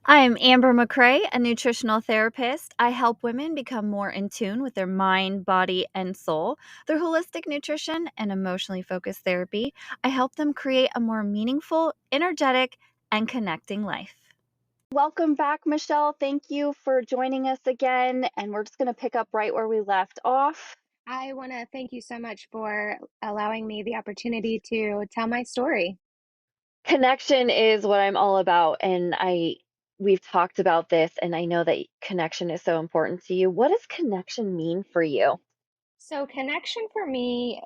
I'm Amber McCrae, a nutritional therapist. I help women become more in tune with their mind, body, and soul through holistic nutrition and emotionally focused therapy. I help them create a more meaningful, energetic, and connecting life. Welcome back, Michelle. Thank you for joining us again. And we're just going to pick up right where we left off. I want to thank you so much for allowing me the opportunity to tell my story. Connection is what I'm all about. And we've talked about this, and I know that connection is so important to you. What does connection mean for you? So, connection for me,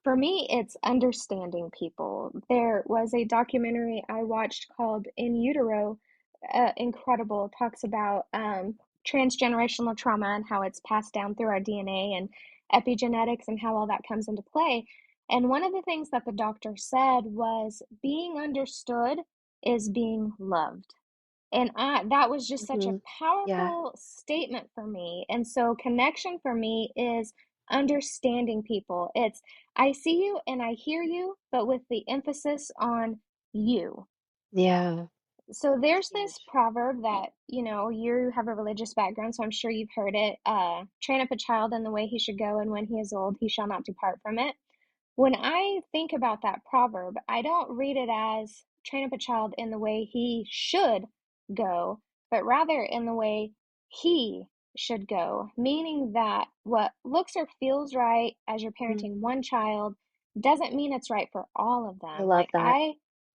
it's understanding people. There was a documentary I watched called In Utero, incredible, talks about transgenerational trauma and how it's passed down through our DNA and epigenetics and how all that comes into play. And one of the things that the doctor said was being understood is being loved. And that was just such a Hmm. Yeah. powerful statement for me. And so connection for me is understanding people. It's I see you and I hear you, but with the emphasis on you. Yeah. So That's there's this huge. proverb that, you have a religious background, so I'm sure you've heard it. Train up a child in the way he should go, and when he is old, he shall not depart from it. When I think about that proverb, I don't read it as train up a child in the way he should go, but rather in the way he should go, meaning that what looks or feels right as you're Mm, parenting one child doesn't mean it's right for all of I them. love Like that.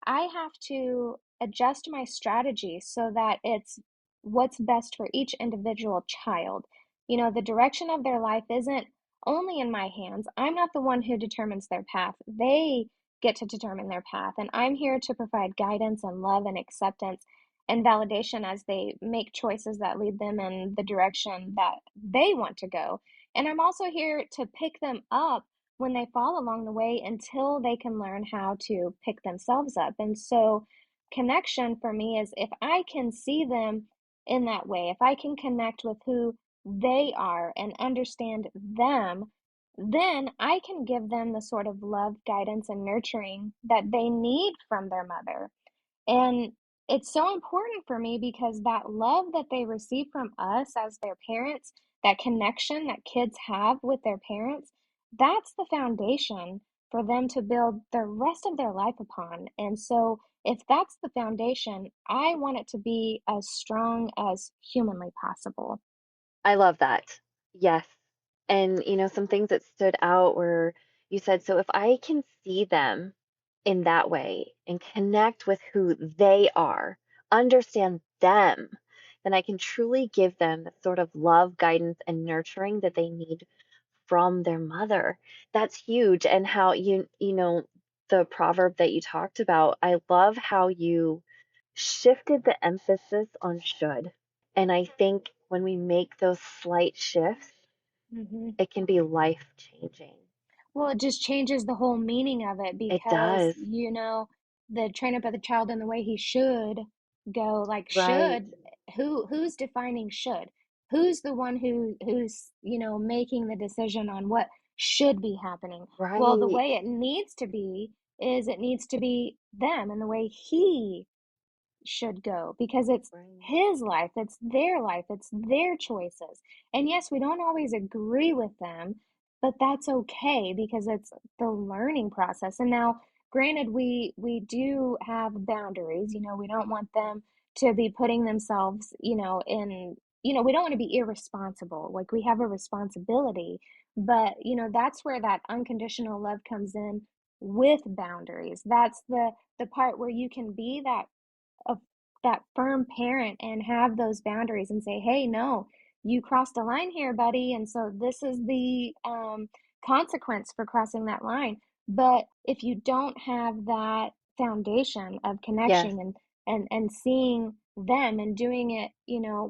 I have to adjust my strategy so that it's what's best for each individual child. The direction of their life isn't only in my hands. I'm not the one who determines their path. They get to determine their path. And I'm here to provide guidance and love and acceptance and validation as they make choices that lead them in the direction that they want to go. And I'm also here to pick them up when they fall along the way until they can learn how to pick themselves up. And so, connection for me is if I can see them in that way, if I can connect with who they are and understand them, then I can give them the sort of love, guidance, and nurturing that they need from their mother. And it's so important for me because that love that they receive from us as their parents, that connection that kids have with their parents, that's the foundation for them to build the rest of their life upon. And so, if that's the foundation, I want it to be as strong as humanly possible. I love that. Yes. And, some things that stood out were you said, so if I can see them in that way and connect with who they are, understand them, then I can truly give them the sort of love, guidance, and nurturing that they need from their mother. That's huge. And how the proverb that you talked about, I love how you shifted the emphasis on should. And I think when we make those slight shifts, Hmm. it can be life changing. Well, it just changes the whole meaning of it It because, does. the train up of the child in the way he should go, like Right. should, who's defining should? Who's the one who's, making the decision on what should be happening? Well, the Right. way it needs to be is it needs to be them and the way he should go because it's Right. his life, it's their choices. And yes, we don't always agree with them, but that's okay because it's the learning process. And now, granted, we do have boundaries. We don't want them to be putting themselves, we don't want to be irresponsible. Like we have a responsibility, but that's where that unconditional love comes in with boundaries. That's the part where you can be of that firm parent and have those boundaries and say, hey, no, you crossed a line here, buddy. And so this is the consequence for crossing that line. But if you don't have that foundation of Yes. connection and seeing them and doing it,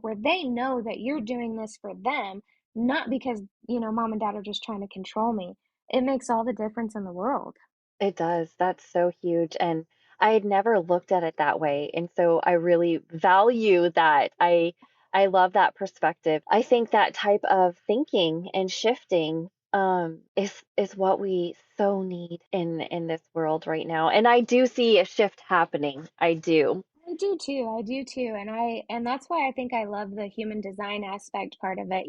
where they know that you're doing this for them, not because, mom and dad are just trying to control me, it makes all the difference in the world. It does. That's so huge. And I had never looked at it that way. And so I really value that. I love that perspective. I think that type of thinking and shifting is what we so need in this world right now. And I do see a shift happening. I do. I do too. I do too. And that's why I think I love the human design aspect part of it.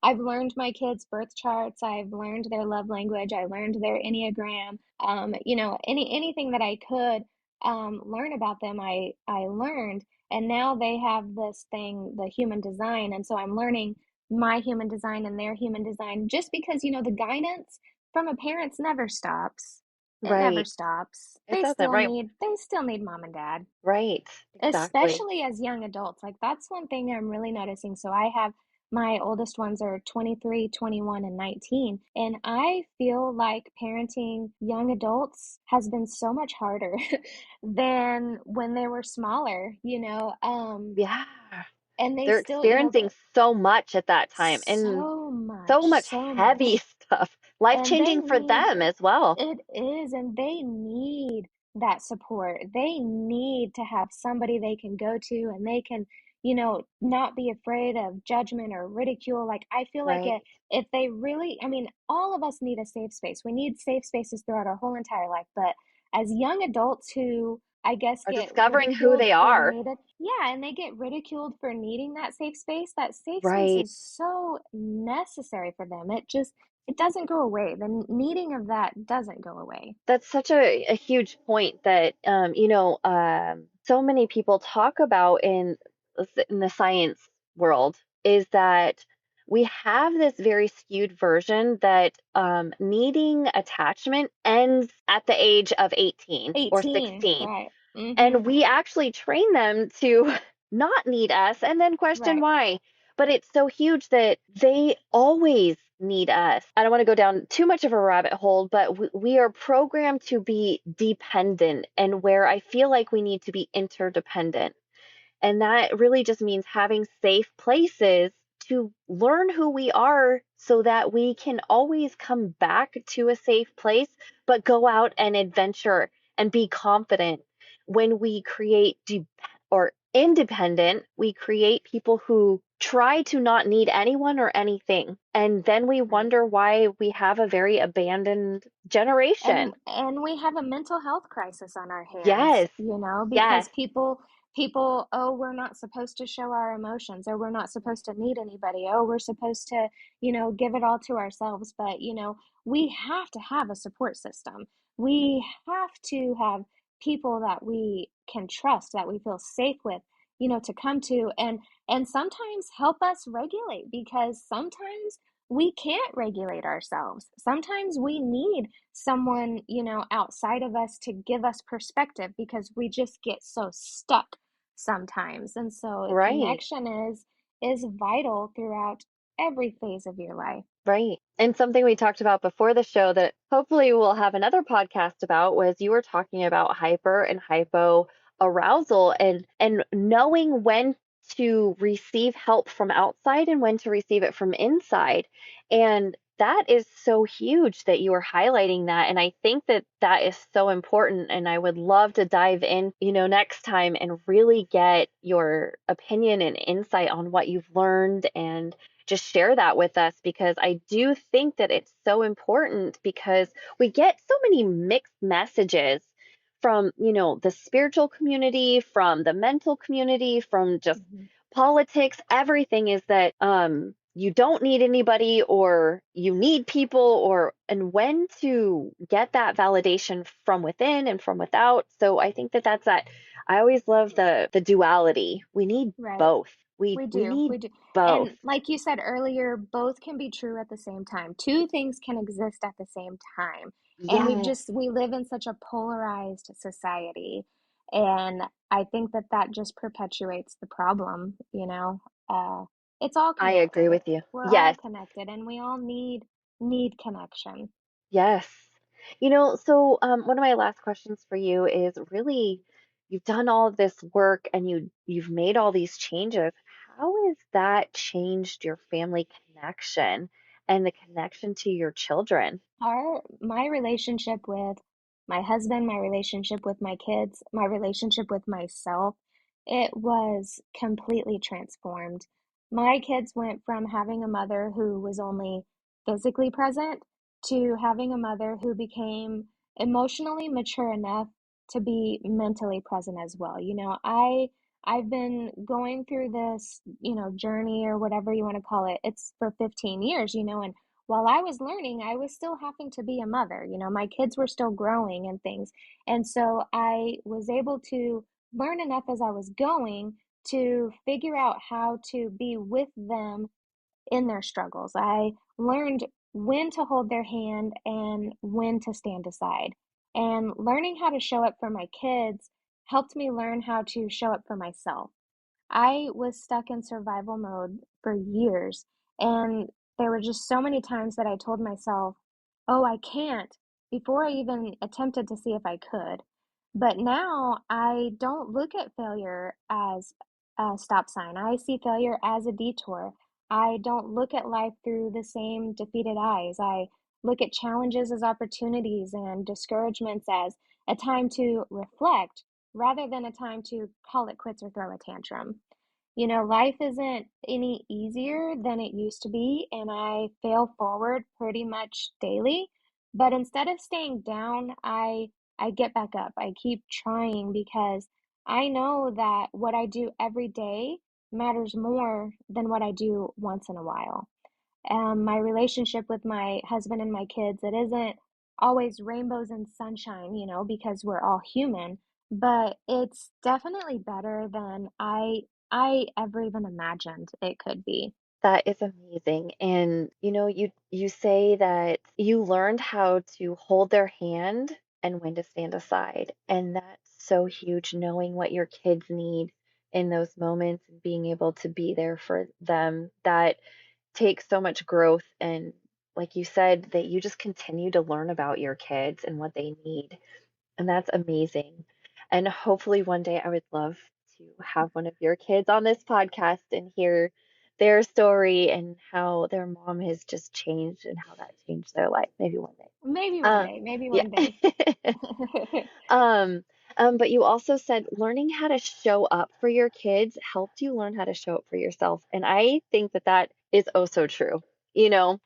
I've learned my kids' birth charts. I've learned their love language. I learned their Enneagram. Anything that I could learn about them, I learned. And now they have this thing, the human design. And so I'm learning my human design and their human design just because, the guidance from a parent's never stops. It never Right. stops. It They doesn't. still Right. need they still need mom and dad, Right. Exactly. especially as young adults. Like that's one thing I'm really noticing. So I have my oldest ones are 23, 21, and 19, and I feel like parenting young adults has been so much harder than when they were smaller, Yeah. and they They're still, experiencing so much at that time and so so much, much so heavy much. stuff. Life And they changing for need them as well. it is, and they need that support. They need to have somebody they can go to and they can, not be afraid of judgment or ridicule. Like, I feel like Right. if they really, I mean, all of us need a safe space. We need safe spaces throughout our whole entire life. But as young adults who I guess Are get discovering who ridiculed they for are. needed, yeah, and they get ridiculed for needing that safe space Right. is so necessary for them. It doesn't go away. The needing of that doesn't go away. That's such a huge point that so many people talk about in the science world is that we have this very skewed version that needing attachment ends at the age of 18 or 18, 16. right. Mm-hmm. And we actually train them to not need us and then question Right. why. But it's so huge that they always need us. I don't want to go down too much of a rabbit hole, but we are programmed to be dependent, and where I feel like we need to be interdependent. And that really just means having safe places to learn who we are so that we can always come back to a safe place, but go out and adventure and be confident. When we create or independent, we create people who try to not need anyone or anything. And then we Right. wonder why we have a very abandoned and generation. and we have a mental health crisis on our hands, Yes, because yes, people, oh, we're not supposed to show our emotions, or we're not supposed to need anybody, oh, we're supposed to, give it all to ourselves. But we have to have a support system. We have to have people that we can trust, that we feel safe with, to come to, and sometimes help us regulate, because sometimes we can't regulate ourselves. Sometimes we need someone, outside of us to give us perspective, because we just get so stuck sometimes. And so right. connection is vital throughout every phase of your life. Right. And something we talked about before the show that hopefully we'll have another podcast about was you were talking about hyper and hypo arousal and knowing when to receive help from outside and when to receive it from inside. And that is so huge that you are highlighting that. And I think that that is so important. And I would love to dive in, next time and really get your opinion and insight on what you've learned and just share that with us because I do think that it's so important because we get so many mixed messages from, the spiritual community, from the mental community, from just Mhm. politics. Everything is that you don't need anybody or you need people or and when to get that validation from within and from without. So I think that that's that. I always love the duality. We need Right. both. We We we do. need We do. both. And like you said earlier, both can be true at the same time. Two things can exist at the same time. And Yes, we live in such a polarized society. And I think that that just perpetuates the problem. Uh, it's all I agree connected. with you. We're all Yes, connected, and we all need connection. yes. So one of my last questions for you is really, you've done all of this work and you've made all these changes. How has that changed your family connection and the connection to your children? Our My relationship with my husband, my relationship with my kids, my relationship with myself, it was completely transformed. My kids went from having a mother who was only physically present to having a mother who became emotionally mature enough to be mentally present as well. I've been going through this, journey or whatever you want to call it. It's for 15 years, and while I was learning, I was still having to be a mother. My kids were still growing and things. And so I was able to learn enough as I was going to figure out how to be with them in their struggles. I learned when to hold their hand and when to stand aside. And learning how to show up for my kids helped me learn how to show up for myself. I was stuck in survival mode for years, and there were just so many times that I told myself, "Oh, I can't," before I even attempted to see if I could. But now I don't look at failure as a stop sign. I see failure as a detour. I don't look at life through the same defeated eyes. I look at challenges as opportunities and discouragements as a time to reflect rather than a time to call it quits or throw a tantrum. Life isn't any easier than it used to be, and I fail forward pretty much daily. But instead of staying down, I get back up. I keep trying because I know that what I do every day matters more than what I do once in a while. My relationship with my husband and my kids, it isn't always rainbows and sunshine, because we're all human, but it's definitely better than I ever even imagined it could be. That is amazing. And you say that you learned how to hold their hand and when to stand aside. And that's so huge, knowing what your kids need in those moments and being able to be there for them. That takes so much growth. And like you said, that you just continue to learn about your kids and what they need. And that's amazing. And hopefully one day I would love to have one of your kids on this podcast and hear their story and how their mom has just changed and how that changed their life. Maybe one day. Maybe one Um, day, maybe yeah. one day. Um, but you also said learning how to show up for your kids helped you learn how to show up for yourself. And I think that that is oh so true.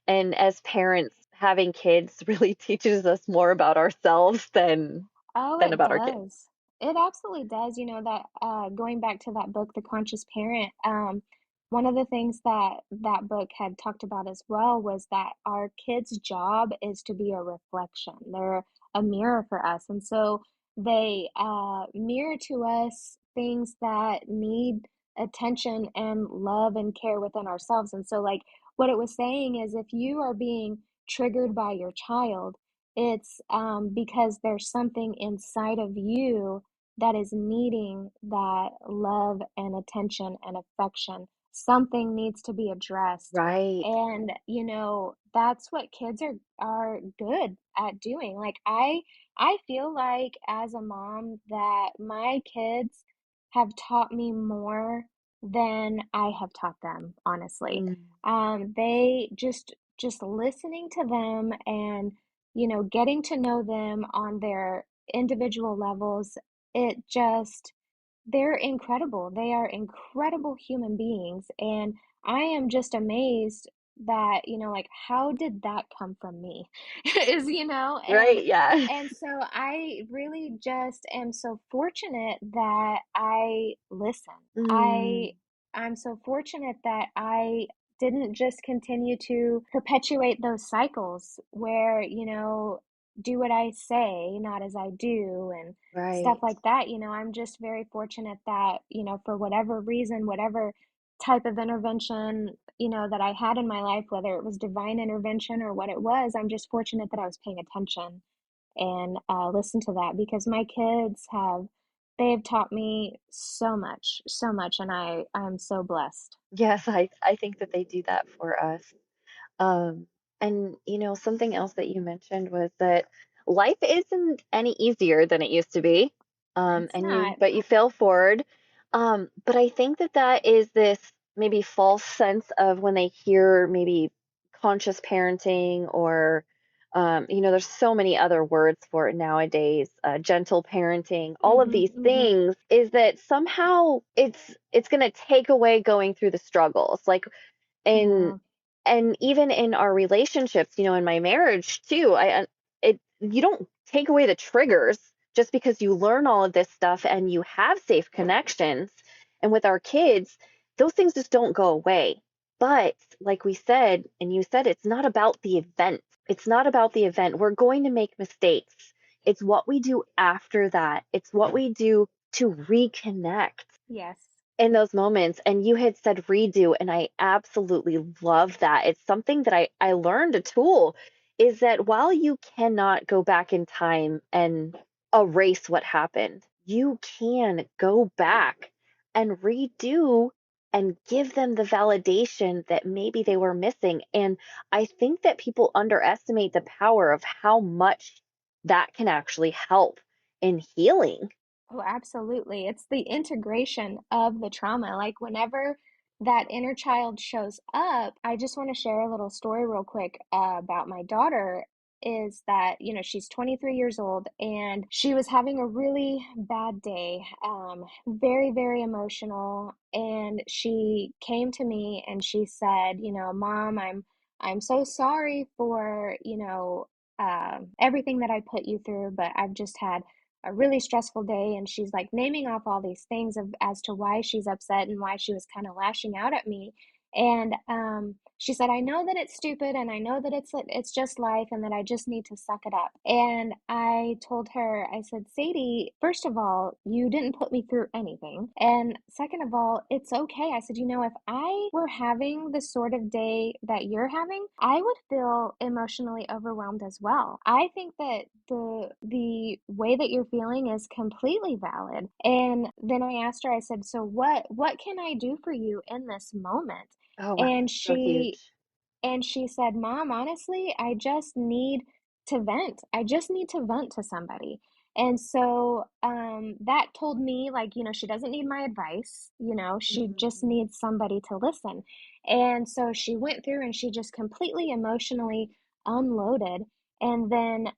And as parents, having kids really teaches us more about ourselves Oh, than it about our kids. does. It absolutely does. That going back to that book, The Conscious Parent, one of the things that that book had talked about as well was that our kids' job is to be a reflection. They're a mirror for us. And so they mirror to us things that need attention and love and care within ourselves. And so, like, what it was saying is if you are being triggered by your child, it's because there's something inside of you that is needing that love and attention and affection. Something needs to be addressed. Right. And that's what kids are good at doing. Like I feel like as a mom that my kids have taught me more than I have taught them, honestly. Mm, They just listening to them and getting to know them on their individual levels, it just, they're incredible. They are incredible human beings. And I am just amazed that, like, how did that come from me? Is, right, yeah. and so I really just am so fortunate that I listen. Mm, I I'm so fortunate that I didn't just continue to perpetuate those cycles where, do what I say, not as I do, and stuff right. like that. I'm just very fortunate that, for whatever reason, whatever type of intervention, that I had in my life, whether it was divine intervention or what it was, I'm just fortunate that I was paying attention and listen to that because my kids they have taught me so much, and I'm so blessed. Yes, I think that they do that for us. Um, and something else that you mentioned was that life isn't any easier than it used to be. It's not. But you fail forward. But I think that that is this maybe false sense of when they hear maybe conscious parenting or, there's so many other words for it nowadays, gentle parenting, all of Mhm, these mhm. things, is that somehow it's going to take away going through the struggles. Like and Yeah. and even in our relationships, in my marriage too, I it you don't take away the triggers. just because you learn all of this stuff and you have safe connections. And with our kids, those things just don't go away. But like we said, and you said, it's not about the event. It's not about the event. We're going to make mistakes. It's what we do after that. It's what we do to reconnect Yes. in those moments. And you had said redo, and I absolutely love that. It's something that I learned a tool is that while you cannot go back in time and erase what happened, you can go back and redo and give them the validation that maybe they were missing. And I think that people underestimate the power of how much that can actually help in healing. Oh, absolutely. It's the integration of the trauma. Like whenever that inner child shows up, I just want to share a little story real quick about my daughter. Is that, she's 23 years old and she was having a really bad day, very, very emotional. And she came to me and she said, Mom, I'm so sorry for, everything that I put you through, but I've just had a really stressful day, and she's like naming off all these things of as to why she's upset and why she was kind of lashing out at me. And she said, I know that it's stupid, and I know that it's just life, and that I just need to suck it up. And I told her, I said, Sadie, first of all, you didn't put me through anything, and second of all, it's okay. I said, if I were having the sort of day that you're having, I would feel emotionally overwhelmed as well. I think that the way that you're feeling is completely valid. And then I asked her, I said, so what can I do for you in this moment? Oh, wow, And that's so huge. she said, Mom, honestly, I just need to vent. I just need to vent to somebody. And so that told me, like, she doesn't need my advice, she just Mhm. needs somebody to listen. And so she went through and she just completely emotionally unloaded. And then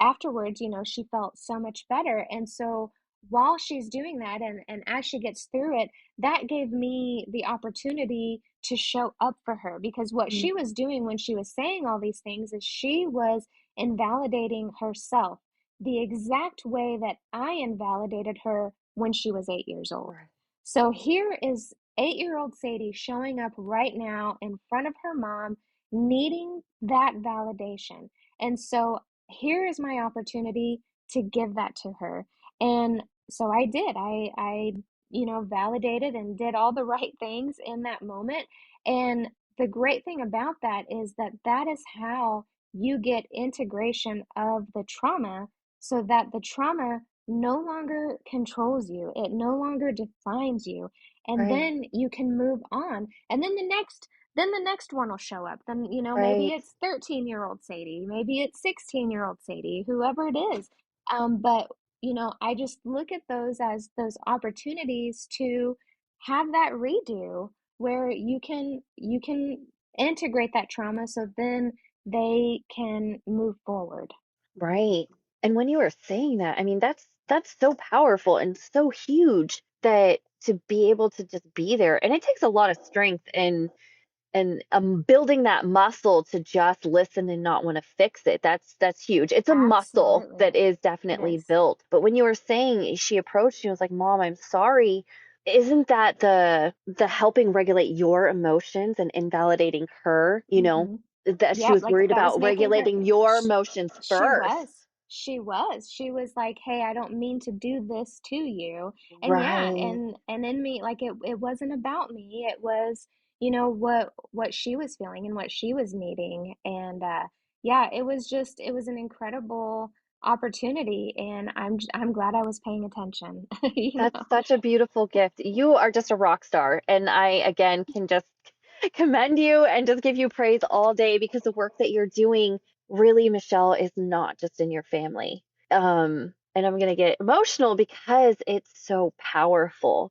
afterwards, she felt so much better. And so while she's doing that, and as she gets through it, that gave me the opportunity to show up for her, because what she was Mhm. doing when she was saying all these things is she was invalidating herself the exact way that I invalidated her when she was 8 years old. Right. So here is 8-year-old Sadie showing up right now in front of her mom, needing that validation. And so here is my opportunity to give that to her. And so I did. I validated and did all the right things in that moment. And the great thing about that is that that is how you get integration of the trauma, so that the trauma no longer controls you. It no longer defines you. And Right. then you can move on. And then the next one will show up. Then, maybe Right. it's 13-year-old Sadie, maybe it's 16-year-old Sadie, whoever it is. But I just look at those as those opportunities to have that redo where you can integrate that trauma so then they can move forward. Right. And when you were saying that, I mean, that's so powerful and so huge that to be able to just be there. And it takes a lot of strength and building that muscle to just listen and not want to fix it. That's huge. It's a muscle Absolutely. that is It definitely is. built. But when you were saying she approached you and was like, "Mom, I'm sorry." Isn't that the helping regulate your emotions and invalidating her, Mm-hmm. that she Yeah, was like worried that was about making her. regulating your She, emotions she first. was. She was like, "Hey, I don't mean to do this to you." And yeah, Right. and in me, like it wasn't about me. It was, what she was feeling and what she was needing. And yeah, it was an incredible opportunity, and I'm glad I was paying attention. you That's know. such a beautiful gift. You are just a rock star. And I, again, can just commend you and just give you praise all day because the work that you're doing really, Michelle, is not just in your family. And I'm going to get emotional because it's so powerful.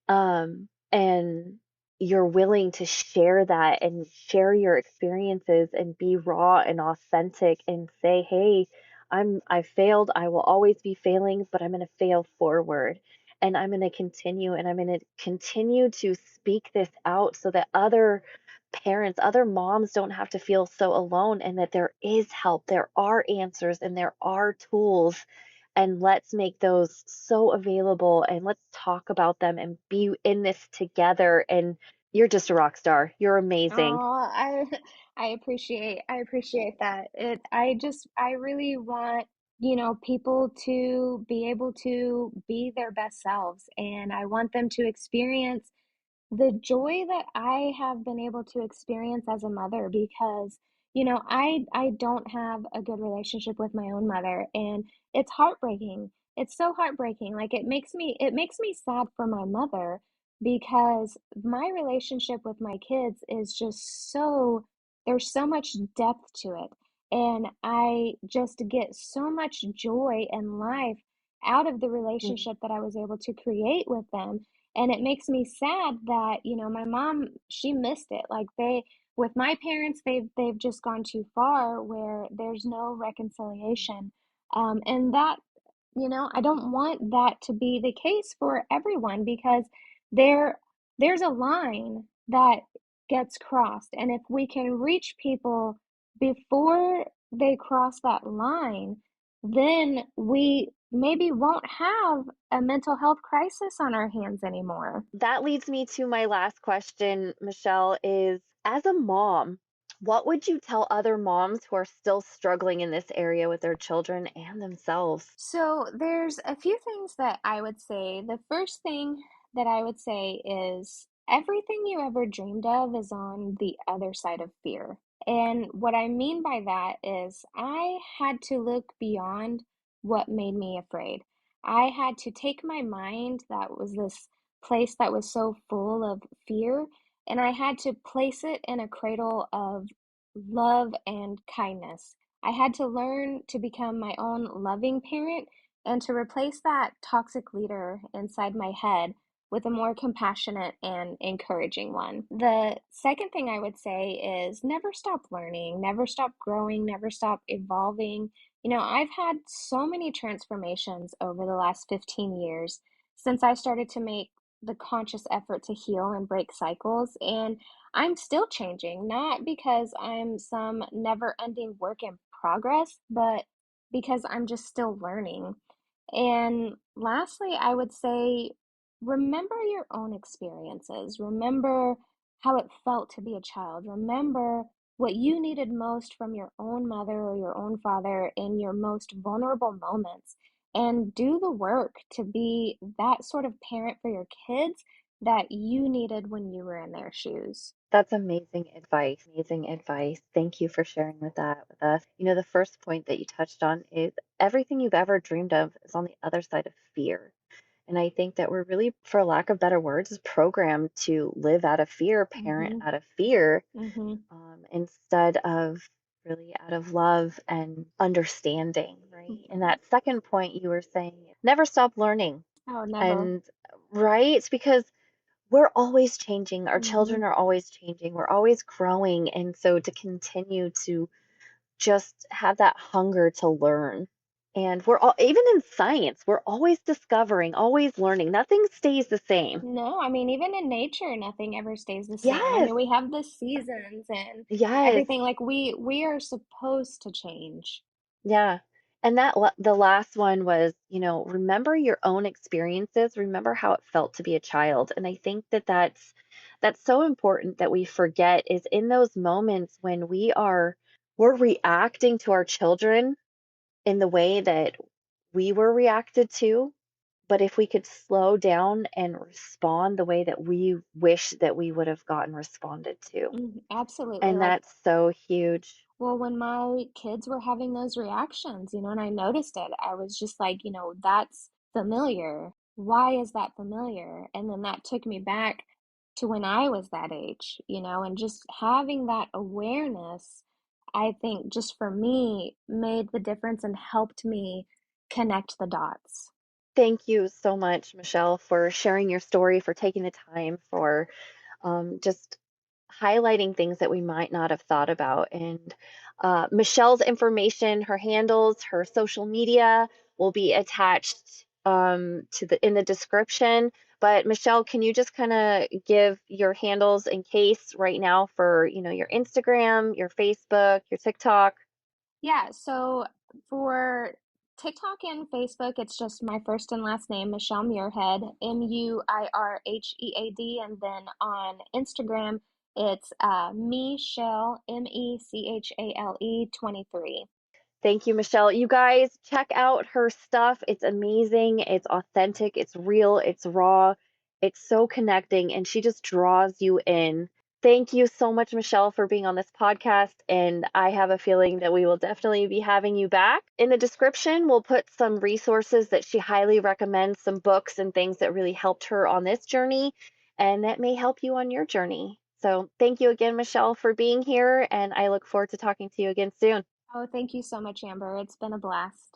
And you're willing to share that and share your experiences and be raw and authentic and say, hey, I failed, I will always be failing, but I'm going to fail forward, and I'm going to continue, and I'm going to continue to speak this out so that other parents, other moms don't have to feel so alone, and that there is help, there are answers, and there are tools and let's make those so available and let's talk about them and be in this together. And you're just a rock star. You're amazing. Oh, I appreciate that. I really want, people to be able to be their best selves, and I want them to experience the joy that I have been able to experience as a mother because, I don't have a good relationship with my own mother, and it's heartbreaking. It's so heartbreaking. Like it makes me sad for my mother because my relationship with my kids is just there's so much depth to it. And I just get so much joy and life out of the Mm. relationship that I was able to create with them, and it makes me sad that, my mom, she missed it. Like with my parents, they've just gone too far where there's no reconciliation. And that, I don't want that to be the case for everyone because there there's a line that gets crossed. And if we can reach people before they cross that line, then we maybe won't have a mental health crisis on our hands anymore. That leads me to my last question, Michelle, is as a mom, what would you tell other moms who are still struggling in this area with their children and themselves? So there's a few things that I would say. The first thing that I would say is everything you ever dreamed of is on the other side of fear. And what I mean by that is I had to look beyond what made me afraid. I had to take my mind that was this place that was so full of fear, and I had to place it in a cradle of love and kindness. I had to learn to become my own loving parent and to replace that toxic leader inside my head with a more compassionate and encouraging one. The second thing I would say is never stop learning, never stop growing, never stop evolving. I've had so many transformations over the last 15 years since I started to make the conscious effort to heal and break cycles. And I'm still changing, not because I'm some never-ending work in progress, but because I'm just still learning. And lastly, I would say remember your own experiences. Remember how it felt to be a child. Remember what you needed most from your own mother or your own father in your most vulnerable moments. And do the work to be that sort of parent for your kids that you needed when you were in their shoes. That's amazing advice. Amazing advice. Thank you for sharing with that with us. The first point that you touched on is everything you've ever dreamed of is on the other side of fear. And I think that we're really, for lack of better words, is programmed to live out of fear, parent Mm-hmm. out of fear, Mm-hmm. instead of really out of love and understanding, right? And that second point you were saying, never stop learning. Oh, never. And right, it's because we're always changing. Our Mm-hmm. children are always changing. We're always growing. And so to continue to just have that hunger to learn. And we're all, even in science, we're always discovering, always learning. Nothing stays the same. No, I mean, even in nature, nothing ever stays the same. I Yes, mean, we have the seasons and yes, everything. Like we are supposed to change. yeah. And the last one was, remember your own experiences, remember how it felt to be a child. And I think that that's so important that we forget is in those moments when we're reacting to our children in the way that we were reacted to. But if we could slow down and respond the way that we wish that we would have gotten responded to. Absolutely. And Like, that's so huge. well, when my kids were having those reactions, and I noticed it, I was just like, that's familiar. Why is that familiar? And then that took me back to when I was that age, and just having that awareness, I think just for me made the difference and helped me connect the dots. Thank you so much, Michelle, for sharing your story, for taking the time, for just highlighting things that we might not have thought about. And Michelle's information, her handles, her social media will be attached in the description. But Michelle, can you just kind of give your handles in case right now for, your Instagram, your Facebook, your TikTok? Yeah, so for TikTok and Facebook, it's just my first and last name, Michelle Muirhead, Muirhead. And then on Instagram, it's Michelle, Mechale 23. Thank you, Michelle. You guys, check out her stuff. It's amazing. It's authentic. It's real. It's raw. It's so connecting, and she just draws you in. Thank you so much, Michelle, for being on this podcast. And I have a feeling that we will definitely be having you back. In the description, we'll put some resources that she highly recommends, some books and things that really helped her on this journey, and that may help you on your journey. So, thank you again, Michelle, for being here. And I look forward to talking to you again soon. Oh, thank you so much, Amber. It's been a blast.